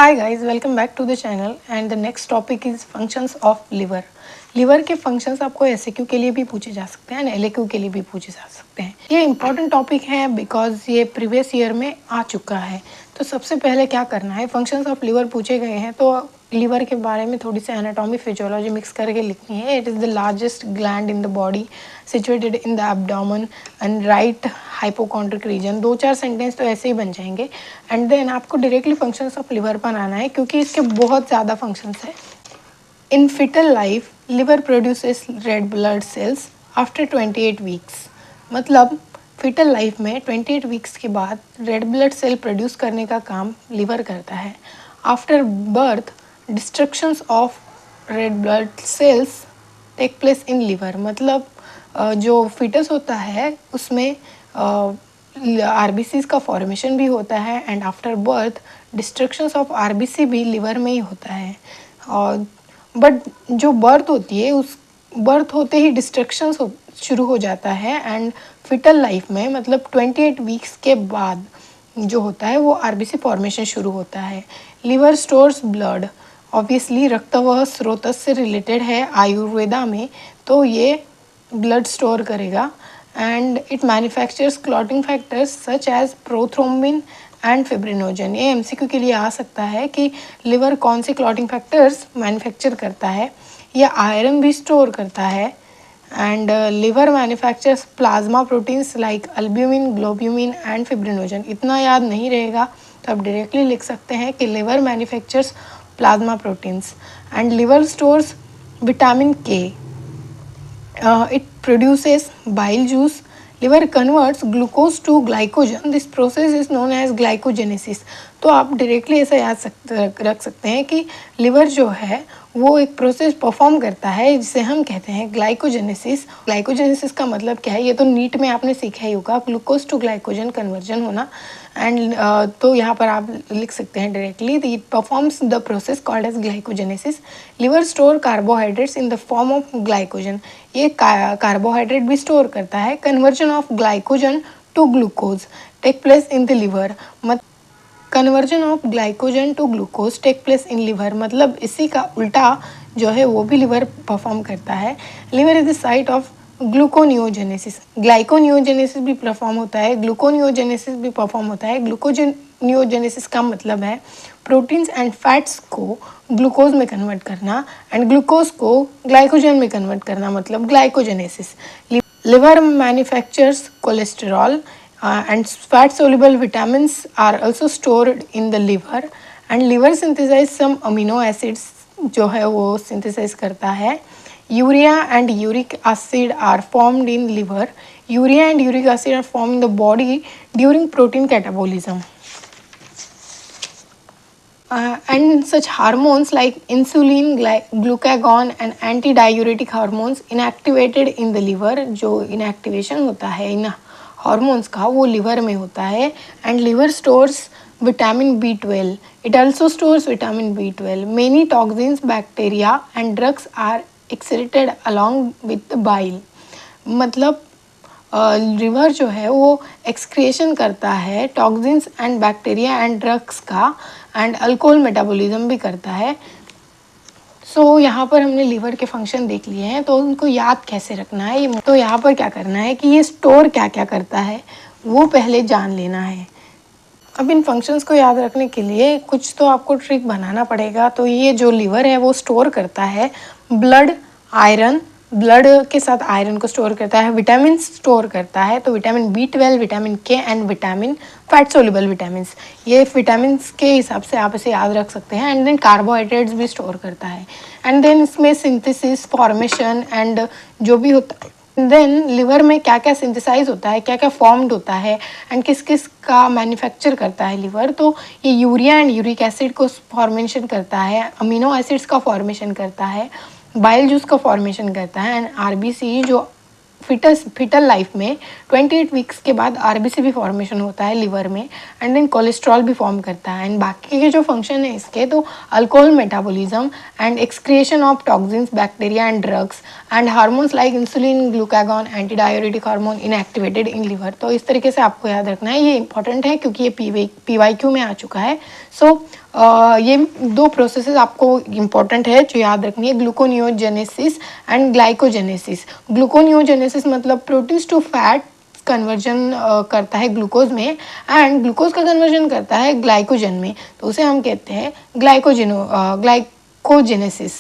Hi guys, welcome back to the channel and the next topic is functions of liver. Liver के functions आपको SAQ के लिए भी पूछे जा सकते हैं एंड एलएक्यू के लिए भी पूछे जा सकते हैं। ये इंपॉर्टेंट टॉपिक है बिकॉज ये प्रीवियस ईयर में आ चुका है। तो सबसे पहले क्या करना है, फंक्शंस ऑफ लिवर पूछे गए हैं तो लिवर के बारे में थोड़ी सी एनाटॉमी फिजियोलॉजी मिक्स करके लिखनी है। It is the largest gland in the body situated in the abdomen and right hypochondriac region. 2-4 sentence तो ऐसे ही बन जाएंगे एंड देन आपको डायरेक्टली फंक्शंस ऑफ लिवर पर आना है क्योंकि इसके बहुत ज़्यादा फंक्शंस है। In fetal life liver produces red blood cells after 28 weeks. मतलब फिटल लाइफ में 28 वीक्स के बाद रेड ब्लड सेल प्रोड्यूस करने का काम लिवर करता है। After birth destructions of red blood cells take place in liver. मतलब जो फिटस होता है उसमें आरबीसीज का फॉर्मेशन भी होता है and after birth destructions of RBC भी लिवर में ही होता है। और बट जो बर्थ होती है उस बर्थ होते ही डिस्ट्रक्शंस शुरू हो जाता है एंड फिटल लाइफ में मतलब 28 वीक्स के बाद जो होता है वो आरबीसी फॉर्मेशन शुरू होता है। लिवर स्टोर्स ब्लड, ऑब्वियसली रक्तवाह स्रोत से रिलेटेड है आयुर्वेदा में, तो ये ब्लड स्टोर करेगा and it manufactures clotting factors such as prothrombin and fibrinogen. ये एमसीक्यू के लिए आ सकता है कि लिवर कौन से क्लॉटिंग फैक्टर्स मैन्युफैक्चर करता है। या आयरन भी स्टोर करता है and liver manufactures plasma proteins like albumin, globulin and fibrinogen. इतना याद नहीं रहेगा तो आप डायरेक्टली लिख सकते हैं कि liver manufactures plasma proteins and liver stores vitamin K. It produces bile juice. Liver converts glucose to glycogen. This process is known as glycogenesis. तो आप डायरेक्टली ऐसा रख सकते हैं कि लिवर जो है वो एक प्रोसेस परफॉर्म करता है जिसे हम कहते हैं ग्लाइकोजेनेसिस। ग्लाइकोजेनेसिस का मतलब क्या है, ये तो नीट में आपने सीखा ही होगा, ग्लूकोज टू ग्लाइकोजन कन्वर्जन होना। एंड तो यहाँ पर आप लिख सकते हैं directly it performs the process called as glycogenesis. Liver store carbohydrates in the form of glycogen. ये कार्बोहाइड्रेट भी स्टोर करता है। Conversion of glycogen to glucose take place in the liver. Conversion of glycogen to glucose take place in liver, मतलब इसी का उल्टा जो है वो भी लिवर परफॉर्म करता है। Liver is the site of gluconeogenesis. Gluconeogenesis भी परफॉर्म होता है, ग्लूकोनियोजेनेसिस भी परफॉर्म होता है। ग्लूकोनियोजेनेसिस का मतलब है प्रोटीन्स एंड फैट्स को ग्लूकोज में कन्वर्ट करना एंड ग्लूकोज को ग्लाइकोजन में कन्वर्ट करना, मतलब glycogenesis. Liver manufactures cholesterol and fat soluble vitamins are also stored in the liver and liver synthesize some amino acids जो है वो synthesize करता है। Urea and uric acid are formed in liver. Urea and uric acid are formed in the body during protein catabolism. And such hormones like insulin, glucagon and antidiuretic hormones inactivated in the liver। जो inactivation होता है इन hormones का वो liver में होता है and liver stores vitamin B12। It also stores vitamin B12। Many toxins, bacteria and drugs are excreted along with bile. मतलब liver जो है वो एक्सक्रिएशन करता है toxins and bacteria and drugs का एंड अल्कोहल मेटाबॉलिज्म भी करता है। सो यहाँ पर हमने लिवर के फंक्शन देख लिए हैं, तो उनको याद कैसे रखना है। तो यहाँ पर क्या करना है कि ये स्टोर क्या क्या करता है वो पहले जान लेना है। अब इन फंक्शंस को याद रखने के लिए कुछ तो आपको ट्रिक बनाना पड़ेगा। तो ये जो लिवर है वो स्टोर करता है ब्लड, आयरन, ब्लड के साथ आयरन को स्टोर करता है, विटामिन स्टोर करता है तो विटामिन B12, विटामिन के and vitamin fat soluble vitamin. ये विटामिन के हिसाब से आप इसे याद रख सकते हैं। एंड देन कार्बोहाइड्रेट्स भी स्टोर करता है एंड देन इसमें सिंथेसिस, फॉर्मेशन एंड जो भी होता है। देन लिवर में क्या क्या सिंथेसाइज होता है, क्या क्या फॉर्म्ड होता है एंड किस किस का मैन्युफैक्चर करता है लिवर। तो ये यूरिया एंड यूरिक एसिड को फॉर्मेशन करता है, अमीनो एसिड्स का फॉर्मेशन करता है, बाइल जूस का फॉर्मेशन करता है एंड आरबीसी जो फिटल लाइफ में 28 वीक्स के बाद आरबीसी भी फॉर्मेशन होता है लिवर में एंड देन कोलेस्ट्रॉल भी फॉर्म करता है। एंड बाकी के जो फंक्शन है इसके तो alcohol metabolism and excretion of toxins, bacteria and drugs and hormones like insulin, glucagon, एंटीडायूरेटिक hormone inactivated in liver. तो इस तरीके से आपको याद रखना है, ये इंपॉर्टेंट है क्योंकि ये PYQ में आ चुका है। सो ये दो प्रोसेसेस आपको इम्पॉर्टेंट है जो याद रखनी है, ग्लूकोनियोजेनेसिस एंड ग्लाइकोजेनेसिस। ग्लूकोनियोजेनेसिस मतलब प्रोटीन्स टू फैट कन्वर्जन करता है ग्लूकोज में, एंड ग्लूकोज का कन्वर्जन करता है ग्लाइकोजन में, तो उसे हम कहते हैं ग्लाइकोजेनेसिस।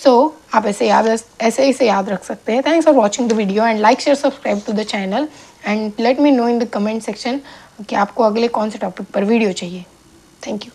सो आप ऐसे इसे याद रख सकते हैं। Thanks for watching the video and like share subscribe to the channel and let me know in the comment section कि आपको अगले कौन से टॉपिक पर वीडियो चाहिए। Thank you.